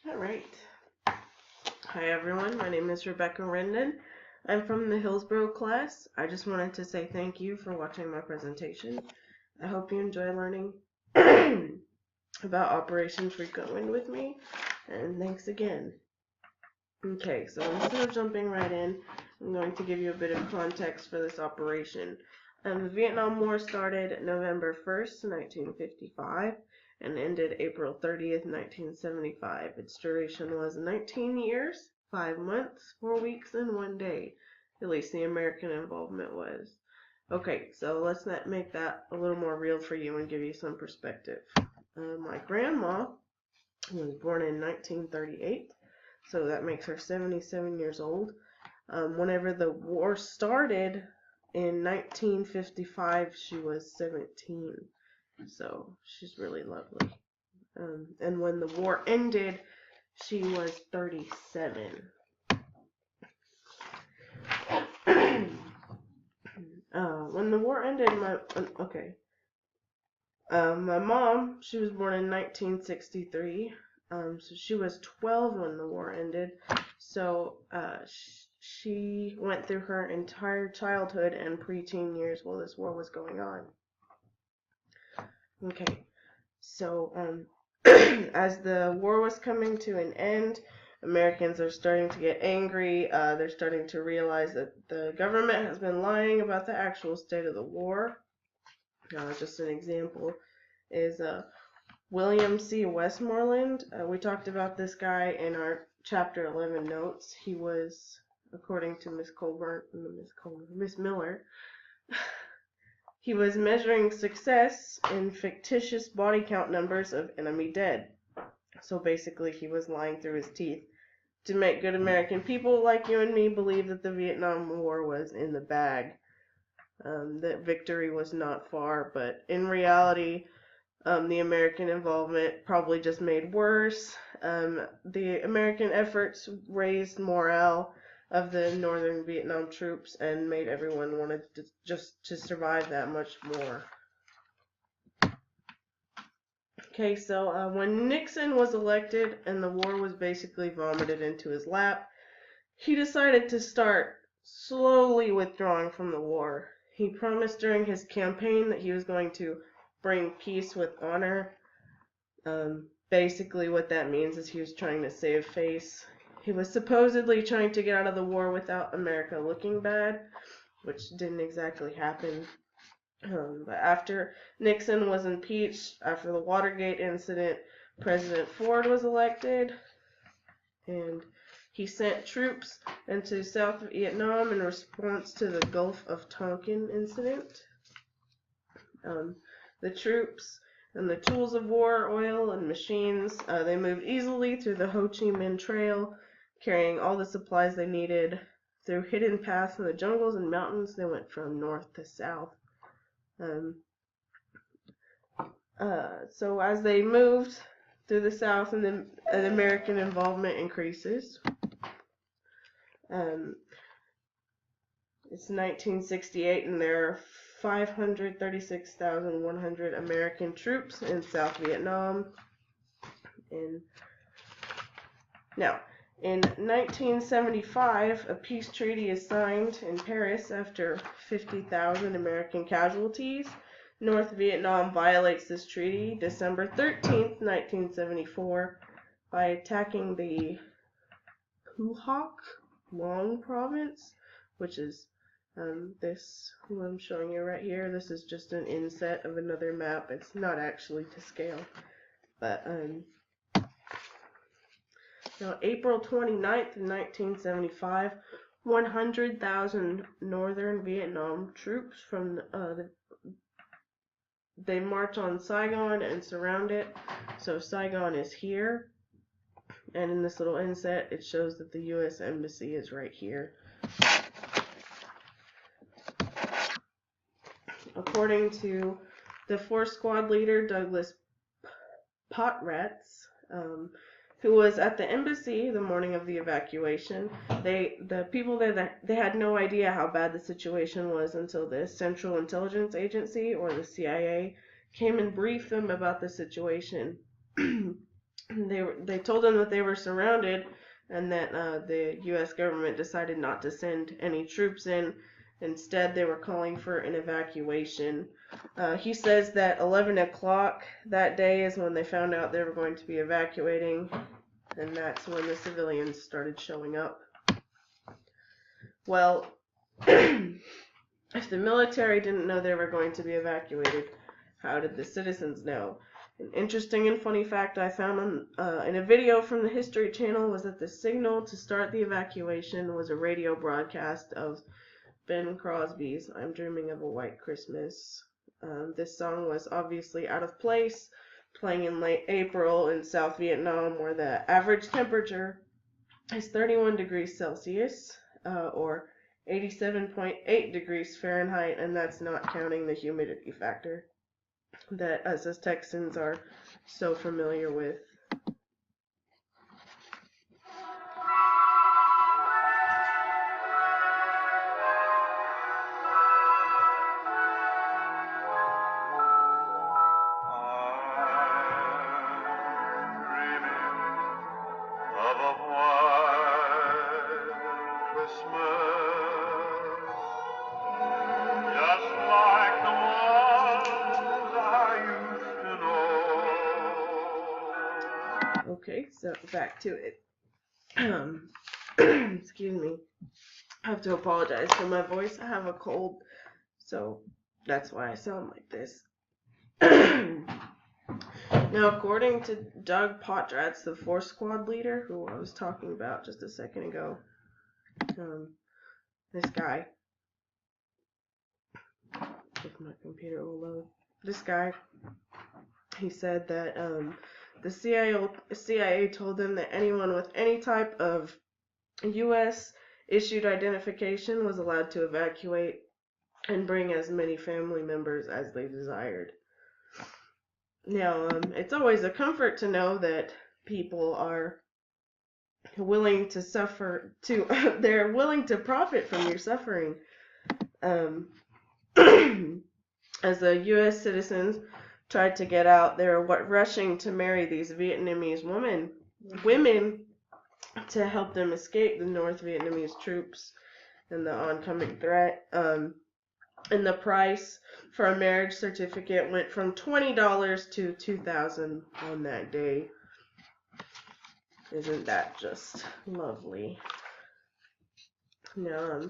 Alright. Hi everyone, my name is Rebecca Rendon. I'm from the Hillsborough class. I just wanted to say thank you for watching my presentation. I hope you enjoy learning about Operation Frequent Wind with me, and thanks again. Okay, so instead of jumping right in, I'm going to give you a bit of context for this operation. The Vietnam War started November 1st, 1955, and ended April 30th, 1975. Its duration was 19 years, 5 months, 4 weeks, and 1 day. At least the American involvement was. Okay, so let's make that a little more real for you and give you some perspective. My grandma was born in 1938. So that makes her 77 years old. Whenever the war started in 1955, she was 17. So she's really lovely. And when the war ended, she was 37. When the war ended, my mom, she was born in 1963. So she was 12 when the war ended. So she went through her entire childhood and preteen years while this war was going on. Okay, so as the war was coming to an end, Americans are starting to get angry. They're starting to realize that the government has been lying about the actual state of the war. Just an example is William C. Westmoreland. We talked about this guy in our Chapter 11 notes. He was, according to Miss Miller, he was measuring success in fictitious body count numbers of enemy dead. So basically, he was lying through his teeth to make good American people like you and me believe that the Vietnam War was in the bag, that victory was not far, but in reality, the American involvement probably just made worse. The American efforts raised morale of the northern Vietnam troops and made everyone wanted to survive that much more. Okay, so when Nixon was elected and the war was basically vomited into his lap, he decided to start slowly withdrawing from the war. He promised during his campaign that he was going to bring peace with honor. Basically what that means is he was trying to save face. He was supposedly trying to get out of the war without America looking bad, which didn't exactly happen. But after Nixon was impeached, after the Watergate incident, President Ford was elected, and he sent troops into South Vietnam in response to the Gulf of Tonkin incident. The troops and the tools of war, oil, and machines, they moved easily through the Ho Chi Minh Trail, carrying all the supplies they needed. Through hidden paths in the jungles and mountains, they went from north to south. So as they moved through the south, and the American involvement increases. It's 1968, and there are 536,100 American troops in South Vietnam. Now, in 1975, a peace treaty is signed in Paris after 50,000 American casualties. North Vietnam violates this treaty December 13th, 1974, by attacking the Phu Hoc Long province, which is this who I'm showing you right here. This is just an inset of another map. It's not actually to scale. But now April 29th, 1975, 100,000 northern Vietnam troops from they march on Saigon and surround it. So Saigon is here, and in this little inset it shows that the U.S. Embassy is right here. According to the 4th Squad leader, Douglas Potratz, who was at the embassy the morning of the evacuation, the people there, they had no idea how bad the situation was until the Central Intelligence Agency, or the CIA, came and briefed them about the situation. they told them that they were surrounded, and that the U.S. government decided not to send any troops in. Instead, they were calling for an evacuation. He says that 11 o'clock that day is when they found out they were going to be evacuating, and that's when the civilians started showing up. Well, if the military didn't know they were going to be evacuated, how did the citizens know? An interesting and funny fact I found in a video from the History Channel was that the signal to start the evacuation was a radio broadcast of Ben Crosby's I'm Dreaming of a White Christmas. This song was obviously out of place, playing in late April in South Vietnam, where the average temperature is 31 degrees Celsius, or 87.8 degrees Fahrenheit, and that's not counting the humidity factor that us as Texans are so familiar with. Okay, so back to it. Excuse me. I have to apologize for my voice. I have a cold, so that's why I sound like this. Now, according to Doug Pottratz, the Force Squad leader, who I was talking about just a second ago, this guy, if my computer will load, this guy, he said that the CIA told them that anyone with any type of U.S. issued identification was allowed to evacuate and bring as many family members as they desired. Now, it's always a comfort to know that people are willing to suffer, they're willing to profit from your suffering. As the U.S. citizens tried to get out, they were rushing to marry these Vietnamese women to help them escape the North Vietnamese troops and the oncoming threat. And the price for a marriage certificate went from $20 to $2,000 on that day. Isn't that just lovely? Now,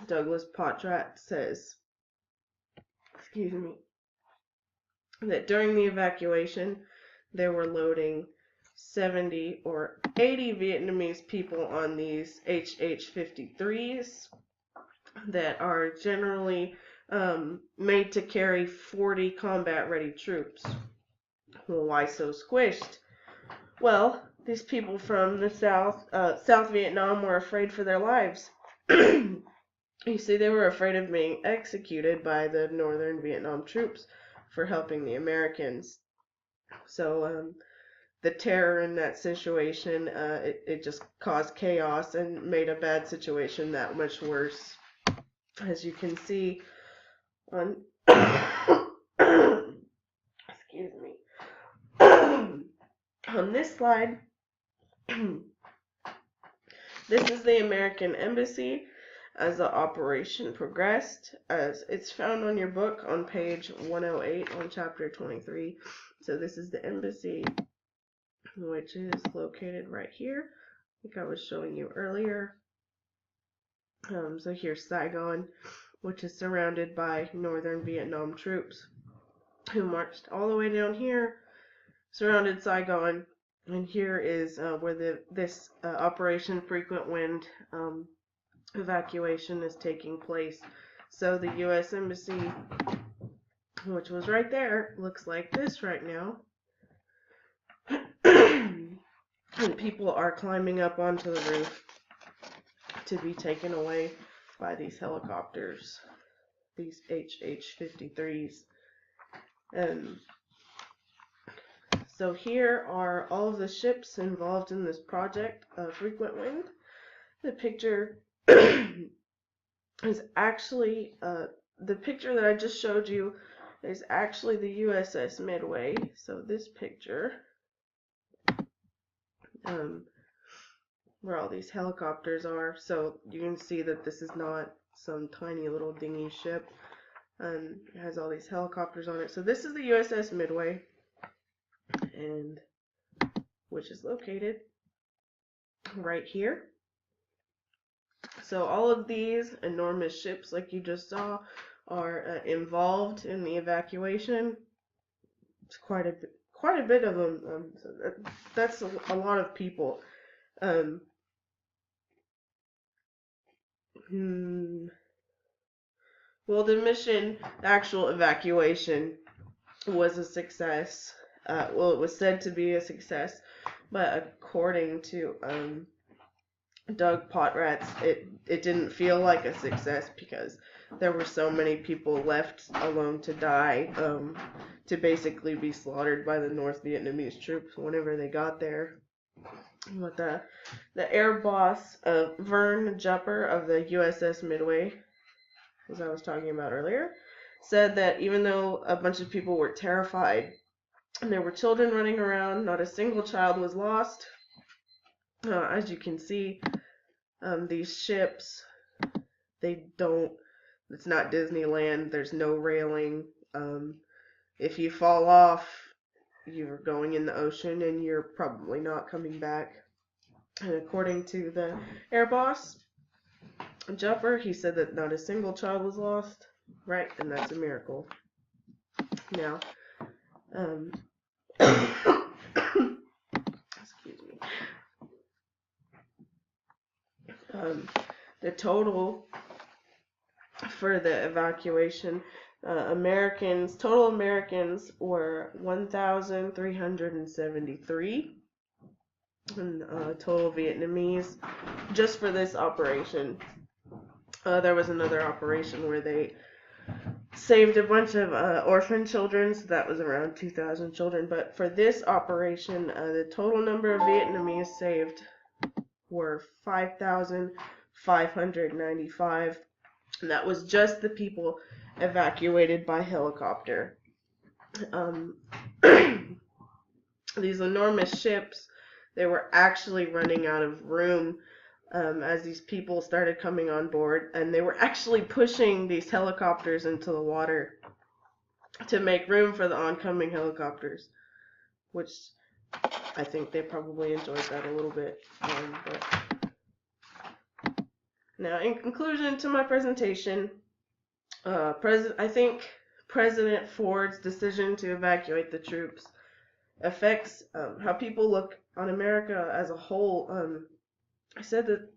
Douglas Pottrat says, excuse me, that during the evacuation, they were loading 70 or 80 Vietnamese people on these HH-53s that are generally made to carry 40 combat-ready troops. Well, why so squished? Well, these people from the South Vietnam were afraid for their lives. You see, they were afraid of being executed by the Northern Vietnam troops for helping the Americans. So, the terror in that situation, it just caused chaos and made a bad situation that much worse. As you can see on, excuse me, on this slide, this is the American Embassy as the operation progressed, as it's found on your book on page 108 on chapter 23. So this is the embassy, which is located right here. I think I was showing you earlier. So here's Saigon, which is surrounded by Northern Vietnam troops who marched all the way down here, surrounded Saigon, and here is where this Operation Frequent Wind evacuation is taking place. So the U.S. Embassy, which was right there, looks like this right now. And people are climbing up onto the roof to be taken away by these helicopters, these HH-53s. So here are all of the ships involved in this project, Frequent Wind. The picture is actually, the picture that I just showed you is actually the USS Midway. So this picture, where all these helicopters are, so you can see that this is not some tiny little dingy ship. It has all these helicopters on it. So this is the USS Midway, and which is located right here. So all of these enormous ships, like you just saw, are involved in the evacuation. It's quite a bit of them. So that's a lot of people. Well, the mission, the actual evacuation, was a success. Well, it was said to be a success, but according to Doug Potratz, it didn't feel like a success because there were so many people left alone to die, to basically be slaughtered by the North Vietnamese troops whenever they got there. But the air boss, Vern Jupper of the USS Midway, as I was talking about earlier, said that even though a bunch of people were terrified and there were children running around, not a single child was lost. As you can see, these ships, it's not Disneyland, there's no railing. If you fall off, you're going in the ocean and you're probably not coming back. And according to the air boss, Jumper, he said that not a single child was lost. Right, and that's a miracle. Now, excuse me. The total for the evacuation, total Americans were 1,373, and total Vietnamese, just for this operation. There was another operation where they saved a bunch of orphan children, so that was around 2,000 children. But for this operation, the total number of Vietnamese saved were 5,595, and that was just the people evacuated by helicopter. These enormous ships, they were actually running out of room as these people started coming on board, and they were actually pushing these helicopters into the water to make room for the oncoming helicopters, which I think they probably enjoyed that a little bit. But now, in conclusion to my presentation, I think President Ford's decision to evacuate the troops affects how people look on America as a whole. I said that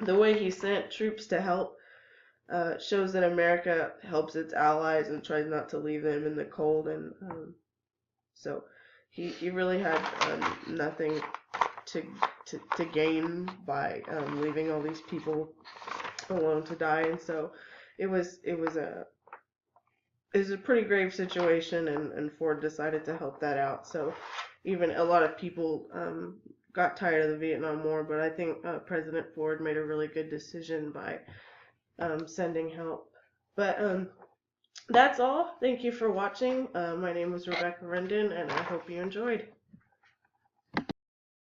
the way he sent troops to help shows that America helps its allies and tries not to leave them in the cold, and so he really had nothing to gain by leaving all these people alone to die, and so it was a pretty grave situation, and Ford decided to help that out. So even a lot of people got tired of the Vietnam War, but I think President Ford made a really good decision by sending help. But that's all. Thank you for watching. My name is Rebecca Rendon, and I hope you enjoyed.